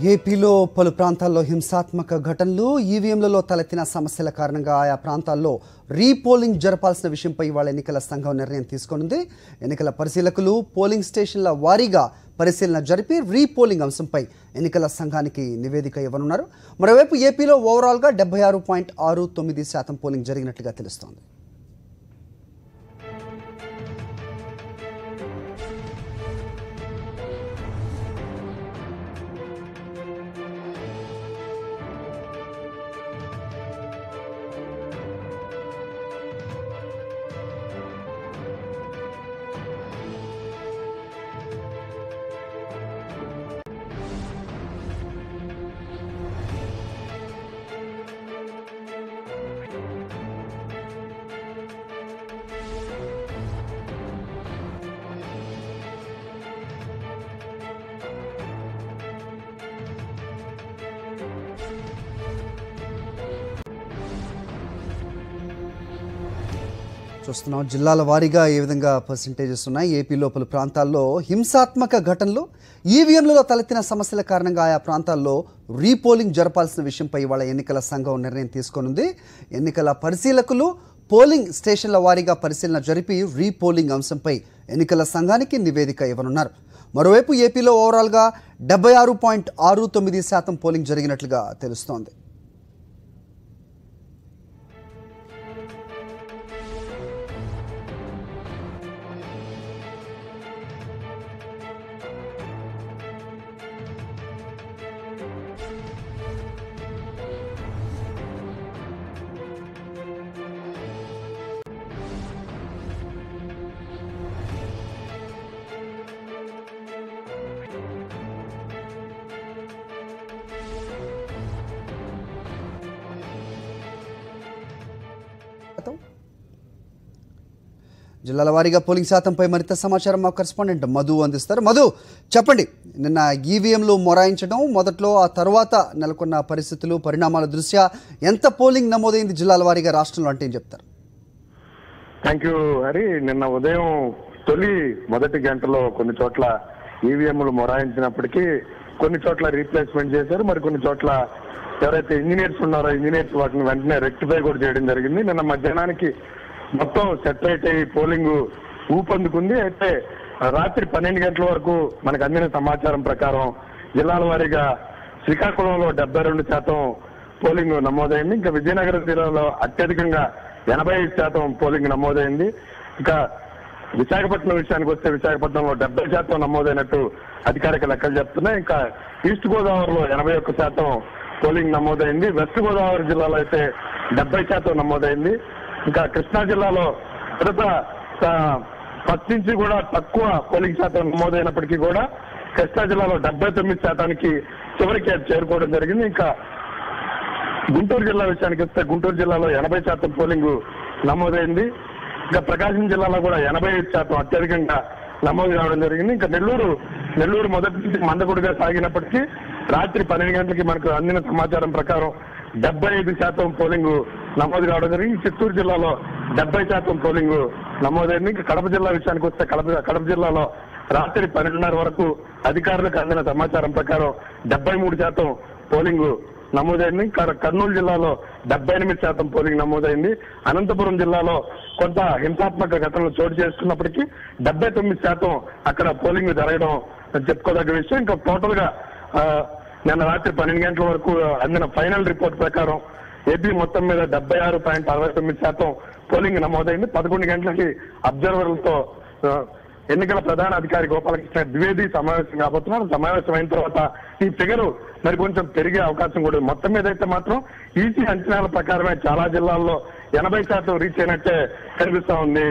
ఏపీలో పలు ప్రాంతాల్లో హింసాత్మక ఘటనలు ఈవీఎంలలో తలెత్తిన సమస్యల కారణంగా ఆయా ప్రాంతాల్లో రీపోలింగ్ జరపాల్సిన విషయంపై ఇవాళ ఎన్నికల సంఘం నిర్ణయం తీసుకొనుంది. ఎన్నికల పరిశీలకులు పోలింగ్ స్టేషన్ల వారీగా పరిశీలన జరిపి రీపోలింగ్ అంశంపై ఎన్నికల సంఘానికి నివేదిక ఇవ్వనున్నారు. మరోవైపు ఏపీలో ఓవరాల్గా 76.69% పోలింగ్ జరిగినట్లుగా తెలుస్తోంది. చూస్తున్నాం జిల్లాల వారీగా ఏ విధంగా పర్సెంటేజెస్ ఉన్నాయి. ఏపీలో పలు ప్రాంతాల్లో హింసాత్మక ఘటనలు ఈవీఎంలలో తలెత్తిన సమస్యల కారణంగా ఆయా ప్రాంతాల్లో రీపోలింగ్ జరపాల్సిన విషయంపై ఇవాళ ఎన్నికల సంఘం నిర్ణయం తీసుకొనుంది. ఎన్నికల పరిశీలకులు పోలింగ్ స్టేషన్ల వారీగా పరిశీలన జరిపి రీపోలింగ్ అంశంపై ఎన్నికల సంఘానికి నివేదిక ఇవ్వనున్నారు. మరోవైపు ఏపీలో ఓవరాల్గా 76.69% పోలింగ్ జరిగినట్లుగా తెలుస్తోంది. జిల్లాల వారీగా పోలింగ్ శాతంపై మరింత సమాచారం మా కరెస్పాండెంట్ మధు అందిస్తారు. మధు, చెప్పండి, నిన్న ఈవీఎంలు మొరాయించడం మొదట్లో, ఆ తర్వాత నెలకొన్న పరిస్థితులు పరిణామాల దృష్ట్యా ఎంత పోలింగ్ నమోదైంది జిల్లాల వారీగా రాష్ట్రంలో అంటే ఏం చెప్తారు? Thank you Hari. నిన్న ఉదయం మొదటి గంటలో కొన్ని చోట్ల ఈవీఎంలు మొరాయించినప్పటికీ కొన్ని చోట్ల రీప్లేస్మెంట్ చేశారు. మరి కొన్ని చోట్ల ఎవరైతే ఇంజనీర్స్ ఉన్నారో ఇంజనీర్స్ వాటిని వెంటనే రెక్టిఫై కూడా చేయడం జరిగింది. నిన్న మధ్యాహ్నానికి మొత్తం సెటరేట్ అయ్యి పోలింగ్ ఊపందుకుంది. అయితే రాత్రి 12 గంటల వరకు మనకు అందిన సమాచారం ప్రకారం జిల్లాల వారీగా శ్రీకాకుళంలో 72% పోలింగ్ నమోదైంది. ఇంకా విజయనగరం జిల్లాలో అత్యధికంగా 85% పోలింగ్ నమోదైంది. ఇంకా విశాఖపట్నం విషయానికి వస్తే విశాఖపట్నంలో 70% నమోదైనట్టు అధికారిక లెక్కలు చెప్తున్నాయి. ఇంకా ఈస్ట్ గోదావరిలో 81% పోలింగ్ నమోదైంది. వెస్ట్ గోదావరి జిల్లాలో అయితే 70% నమోదైంది. ఇంకా కృష్ణా జిల్లాలో ఫస్ట్ నుంచి కూడా తక్కువ పోలింగ్ శాతం నమోదైనప్పటికీ కూడా కృష్ణా జిల్లాలో 79%కి చివరికి చేరుకోవడం జరిగింది. ఇంకా గుంటూరు జిల్లా విషయానికి వస్తే గుంటూరు జిల్లాలో 80% పోలింగ్ నమోదైంది. ఇంకా ప్రకాశం జిల్లాలో కూడా 85% అత్యధికంగా నమోదు కావడం జరిగింది. ఇంకా నెల్లూరు మొదటి నుంచి మందకొడిగా సాగినప్పటికీ రాత్రి 12 గంటలకి మనకు అందిన సమాచారం ప్రకారం 75% పోలింగ్ నమోదు కావడం జరిగింది. చిత్తూరు జిల్లాలో 70% పోలింగ్ నమోదైంది. ఇంకా కడప జిల్లా విషయానికి వస్తే కడప జిల్లాలో రాత్రి 12:30 వరకు అధికారులకు అందిన సమాచారం ప్రకారం 73% పోలింగ్ నమోదైంది. కర్నూలు జిల్లాలో 78% పోలింగ్ నమోదైంది. అనంతపురం జిల్లాలో కొంత హింసాత్మక ఘటనలు చోటు చేసుకున్నప్పటికీ 79% అక్కడ పోలింగ్ జరగడం చెప్పుకోదగ్గ విషయం. ఇంకా టోటల్ గా నిన్న రాత్రి 12 గంటల వరకు అందిన ఫైనల్ రిపోర్ట్ ప్రకారం ఏపీ మొత్తం మీద 76.69% పోలింగ్ నమోదైంది. 11 గంటలకి అబ్జర్వర్లతో ఎన్నికల ప్రధాన అధికారి గోపాలకృష్ణ ద్వివేది సమావేశం కాబోతున్నారు. సమావేశం అయిన తర్వాత ఈ ఫిగర్ మరి కొంచెం పెరిగే అవకాశం కూడా మొత్తం మీద అయితే మాత్రం ఈసీ అంచనాల ప్రకారమే చాలా జిల్లాల్లో 80% రీచ్ అయినట్టే కనిపిస్తా ఉంది.